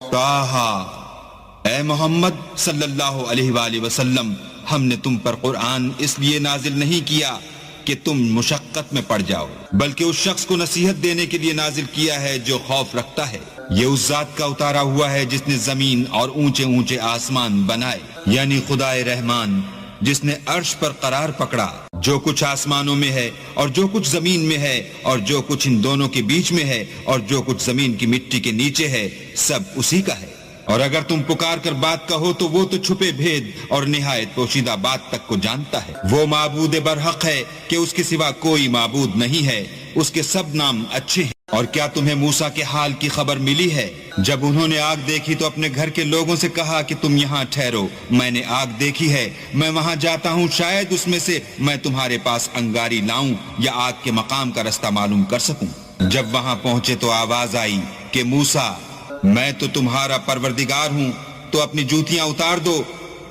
طٰہٰ، اے محمد صلی اللہ علیہ وآلہ وسلم، ہم نے تم پر قرآن اس لیے نازل نہیں کیا کہ تم مشقت میں پڑ جاؤ، بلکہ اس شخص کو نصیحت دینے کے لیے نازل کیا ہے جو خوف رکھتا ہے۔ یہ اس ذات کا اتارا ہوا ہے جس نے زمین اور اونچے اونچے آسمان بنائے، یعنی خدائے رحمان جس نے عرش پر قرار پکڑا۔ جو کچھ آسمانوں میں ہے اور جو کچھ زمین میں ہے اور جو کچھ ان دونوں کے بیچ میں ہے اور جو کچھ زمین کی مٹی کے نیچے ہے، سب اسی کا ہے۔ اور اگر تم پکار کر بات کہو تو وہ تو چھپے بھید اور نہایت پوشیدہ بات تک کو جانتا ہے۔ وہ معبود برحق ہے کہ اس کے سوا کوئی معبود نہیں ہے، اس کے سب نام اچھے ہیں۔ اور کیا تمہیں موسیٰ کے حال کی خبر ملی ہے؟ جب انہوں نے آگ دیکھی تو اپنے گھر کے لوگوں سے کہا کہ تم یہاں ٹھہرو، میں نے آگ دیکھی ہے، میں وہاں جاتا ہوں، شاید اس میں سے میں تمہارے پاس انگاری لاؤں یا آگ کے مقام کا رستہ معلوم کر سکوں۔ جب وہاں پہنچے تو آواز آئی کہ موسیٰ، میں تو تمہارا پروردگار ہوں، تو اپنی جوتیاں اتار دو،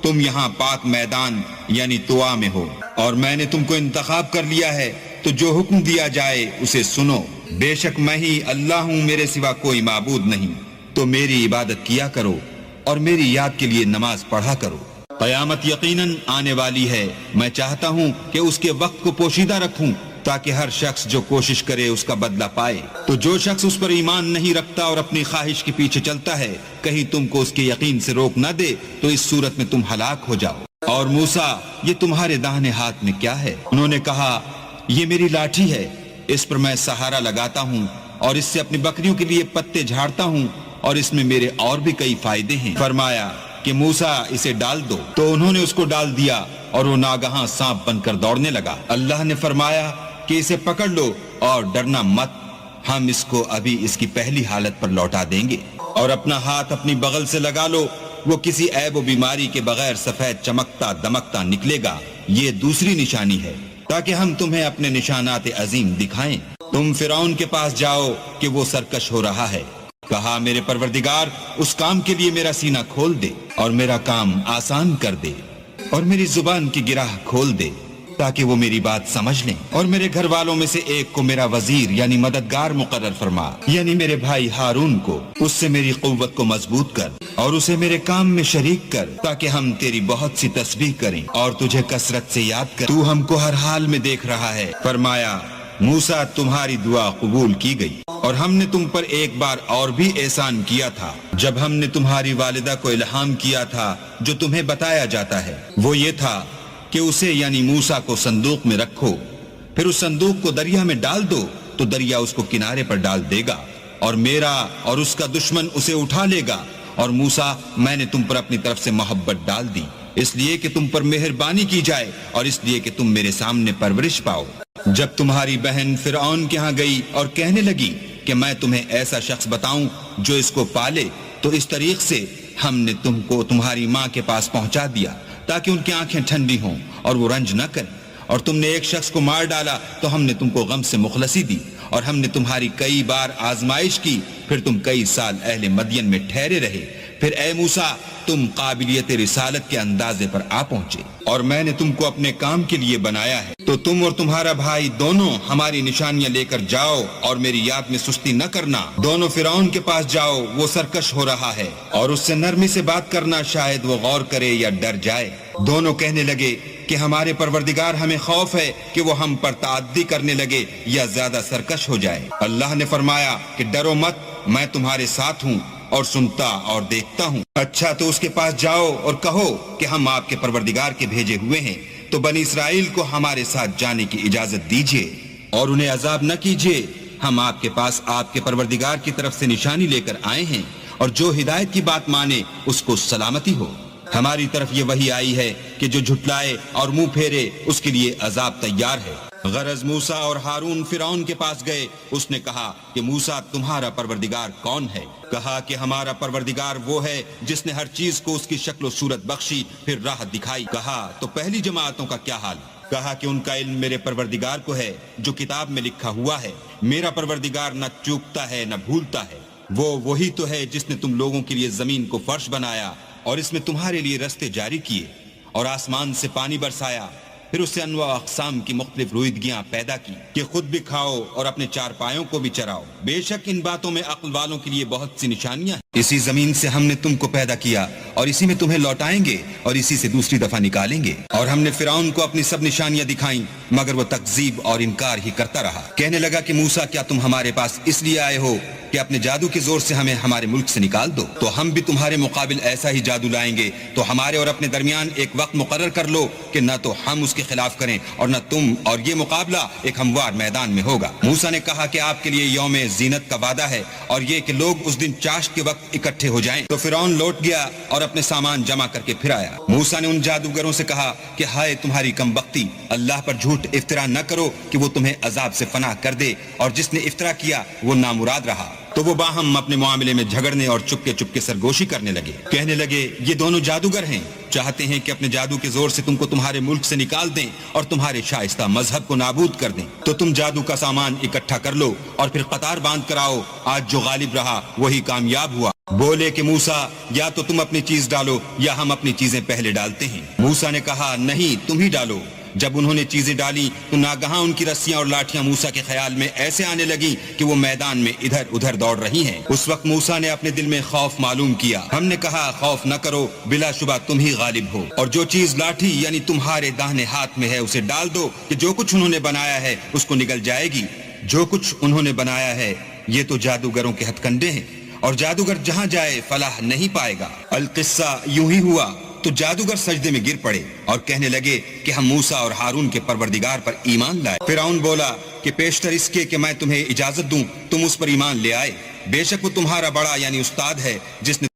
تم یہاں پاک میدان یعنی طوا میں ہو، اور میں نے تم کو انتخاب کر لیا ہے، تو جو حکم دیا جائے اسے سنو۔ بے شک میں ہی اللہ ہوں، میرے سوا کوئی معبود نہیں، تو میری عبادت کیا کرو اور میری یاد کے لیے نماز پڑھا کرو۔ قیامت یقیناً آنے والی ہے، میں چاہتا ہوں کہ اس کے وقت کو پوشیدہ رکھوں تاکہ ہر شخص جو کوشش کرے اس کا بدلہ پائے۔ تو جو شخص اس پر ایمان نہیں رکھتا اور اپنی خواہش کے پیچھے چلتا ہے، کہیں تم کو اس کے یقین سے روک نہ دے تو اس صورت میں تم ہلاک ہو جاؤ۔ اور موسیٰ، یہ تمہارے داہنے ہاتھ میں کیا ہے؟ انہوں نے کہا، یہ میری لاٹھی ہے، اس پر میں سہارا لگاتا ہوں اور اس سے اپنی بکریوں کے لیے پتے جھاڑتا ہوں، اور اس میں میرے اور بھی کئی فائدے ہیں۔ فرمایا کہ موسیٰ اسے ڈال دو، تو انہوں نے اس کو ڈال دیا اور وہ ناگہاں سانپ بن کر دوڑنے لگا۔ اللہ نے فرمایا کہ اسے پکڑ لو اور ڈرنا مت، ہم اس کو ابھی اس کی پہلی حالت پر لوٹا دیں گے۔ اور اپنا ہاتھ اپنی بغل سے لگا لو، وہ کسی عیب و بیماری کے بغیر سفید چمکتا دمکتا نکلے گا، یہ دوسری نشانی ہے تاکہ ہم تمہیں اپنے نشانات عظیم دکھائیں۔ تم فرعون کے پاس جاؤ کہ وہ سرکش ہو رہا ہے۔ کہا، میرے پروردگار، اس کام کے لیے میرا سینہ کھول دے اور میرا کام آسان کر دے، اور میری زبان کی گرہ کھول دے تاکہ وہ میری بات سمجھ لیں، اور میرے گھر والوں میں سے ایک کو میرا وزیر یعنی مددگار مقرر فرما، یعنی میرے بھائی ہارون کو، اس سے میری قوت کو مضبوط کر اور اسے میرے کام میں شریک کر تاکہ ہم تیری بہت سی تسبیح کریں اور تجھے کثرت سے یاد کریں، تو ہم کو ہر حال میں دیکھ رہا ہے۔ فرمایا، موسیٰ، تمہاری دعا قبول کی گئی، اور ہم نے تم پر ایک بار اور بھی احسان کیا تھا جب ہم نے تمہاری والدہ کو الہام کیا تھا جو تمہیں بتایا جاتا ہے۔ وہ یہ تھا کہ اسے یعنی موسیٰ کو صندوق میں رکھو، پھر اس صندوق کو دریا میں ڈال دو تو دریا اس کو کنارے پر ڈال دے گا، اور میرا اور اس کا دشمن اسے اٹھا لے گا۔ اور موسیٰ، میں نے تم پر اپنی طرف سے محبت ڈال دی، اس لیے کہ تم پر مہربانی کی جائے اور اس لیے کہ تم میرے سامنے پرورش پاؤ۔ جب تمہاری بہن فرعون کے ہاں گئی اور کہنے لگی کہ میں تمہیں ایسا شخص بتاؤں جو اس کو پالے، تو اس طریق سے ہم نے تم کو تمہاری ماں کے پاس پہنچا دیا تاکہ ان کی آنکھیں ٹھنڈی ہوں اور وہ رنج نہ کریں۔ اور تم نے ایک شخص کو مار ڈالا تو ہم نے تم کو غم سے مخلصی دی، اور ہم نے تمہاری کئی بار آزمائش کی، پھر تم کئی سال اہل مدین میں ٹھہرے رہے۔ پھر اے موسیٰ، تم قابلیت رسالت کے اندازے پر آ پہنچے، اور میں نے تم کو اپنے کام کے لیے بنایا ہے، تو تم اور تمہارا بھائی دونوں ہماری نشانیاں لے کر جاؤ اور میری یاد میں سستی نہ کرنا۔ دونوں فرعون کے پاس جاؤ، وہ سرکش ہو رہا ہے، اور اس سے نرمی سے بات کرنا، شاید وہ غور کرے یا ڈر جائے۔ دونوں کہنے لگے کہ ہمارے پروردگار، ہمیں خوف ہے کہ وہ ہم پر تعدی کرنے لگے یا زیادہ سرکش ہو جائے۔ اللہ نے فرمایا کہ ڈرو مت، میں تمہارے ساتھ ہوں اور سنتا اور دیکھتا ہوں۔ اچھا، تو اس کے پاس جاؤ اور کہو کہ ہم آپ کے پروردگار کے بھیجے ہوئے ہیں، تو بنی اسرائیل کو ہمارے ساتھ جانے کی اجازت دیجیے اور انہیں عذاب نہ کیجیے۔ ہم آپ کے پاس آپ کے پروردگار کی طرف سے نشانی لے کر آئے ہیں، اور جو ہدایت کی بات مانے اس کو سلامتی ہو۔ ہماری طرف یہ وحی آئی ہے کہ جو جھٹلائے اور منہ پھیرے اس کے لیے عذاب تیار ہے۔ غرض موسیٰ اور ہارون فرعون کے پاس گئے، اس نے کہا کہ موسیٰ، تمہارا پروردگار کون ہے؟ کہا کہ ہمارا پروردگار وہ ہے جس نے ہر چیز کو اس کی شکل و صورت بخشی، پھر راہ دکھائی۔ کہا تو پہلی جماعتوں کا کیا حال؟ کہا کہ ان کا علم میرے پروردگار کو ہے جو کتاب میں لکھا ہوا ہے، میرا پروردگار نہ چوکتا ہے نہ بھولتا ہے۔ وہ وہی تو ہے جس نے تم لوگوں کے لیے زمین کو فرش بنایا اور اس میں تمہارے لیے رستے جاری کیے، اور آسمان سے پانی برسایا، پھر اس سے انواع اقسام کی مختلف رویدگیاں پیدا کی کہ خود بھی کھاؤ اور اپنے چار پایوں کو بھی چراؤ۔ بے شک ان باتوں میں عقل والوں کے لیے بہت سی نشانیاں ہیں۔ اسی زمین سے ہم نے تم کو پیدا کیا اور اسی میں تمہیں لوٹائیں گے اور اسی سے دوسری دفعہ نکالیں گے. اور ہم نے فرعون کو اپنی سب نشانیاں دکھائیں مگر وہ تکذیب اور انکار ہی کرتا رہا. کہنے لگا کہ موسیٰ کیا تم ہمارے پاس اس لیے آئے ہو کہ اپنے جادو کے زور سے ہمیں ہمارے ملک سے نکال دو؟ تو ہم بھی تمہارے مقابل ایسا ہی جادو لائیں گے. تو ہمارے اور اپنے درمیان ایک وقت مقرر کر لو کہ نہ تو ہم اس کے خلاف کریں اور نہ تم, اور یہ مقابلہ ایک ہموار میدان میں ہوگا. موسیٰ نے کہا کہ آپ کے لیے یوم زینت کا وعدہ ہے اور یہ کہ لوگ اس دن چاشت کے وقت اکٹھے ہو جائیں. تو فرعون لوٹ گیا اور اپنے سامان جمع کر کے پھر آیا. موسیٰ نے ان جادوگروں سے کہا کہ ہائے تمہاری کم بختی, اللہ پر جھوٹ افطرا نہ کرو کہ وہ تمہیں عذاب سے پناہ کر دے, اور جس نے افطرا کیا وہ نامراد رہا. تو وہ باہم اپنے معاملے میں جھگڑنے اور چپکے چپکے سرگوشی کرنے لگے. کہنے لگے یہ دونوں جادوگر ہیں, چاہتے ہیں کہ اپنے جادو کے زور سے تم کو تمہارے ملک سے نکال دیں اور تمہارے شائستہ مذہب کو نابود کر دیں. تو تم جادو کا سامان اکٹھا کر لو اور پھر قطار باندھ کر آؤ, آج جو غالب رہا وہی کامیاب ہوا. بولے کہ موسیٰ یا تو تم اپنی چیز ڈالو یا ہم اپنی چیزیں پہلے ڈالتے ہیں. موسیٰ نے کہا نہیں تم ہی ڈالو. جب انہوں نے چیزیں ڈالی تو ناگہاں ان کی رسیاں اور لاٹھیاں موسیٰ کے خیال میں ایسے آنے لگیں کہ وہ میدان میں ادھر ادھر دوڑ رہی ہیں. اس وقت موسیٰ نے اپنے دل میں خوف معلوم کیا. ہم نے کہا خوف نہ کرو, بلا شبہ تم ہی غالب ہو, اور جو چیز لاٹھی یعنی تمہارے داہنے ہاتھ میں ہے اسے ڈال دو کہ جو کچھ انہوں نے بنایا ہے اس کو نگل جائے گی. جو کچھ انہوں نے بنایا ہے یہ تو جادوگروں کے ہتھ کنڈے ہیں, اور جادوگر جہاں جائے فلاح نہیں پائے گا. القصہ یوں ہی ہوا تو جادوگر سجدے میں گر پڑے اور کہنے لگے کہ ہم موسیٰ اور ہارون کے پروردگار پر ایمان لائے. فرعون بولا کہ پیشتر اس کے کہ میں تمہیں اجازت دوں تم اس پر ایمان لے آئے, بے شک وہ تمہارا بڑا یعنی استاد ہے جس نے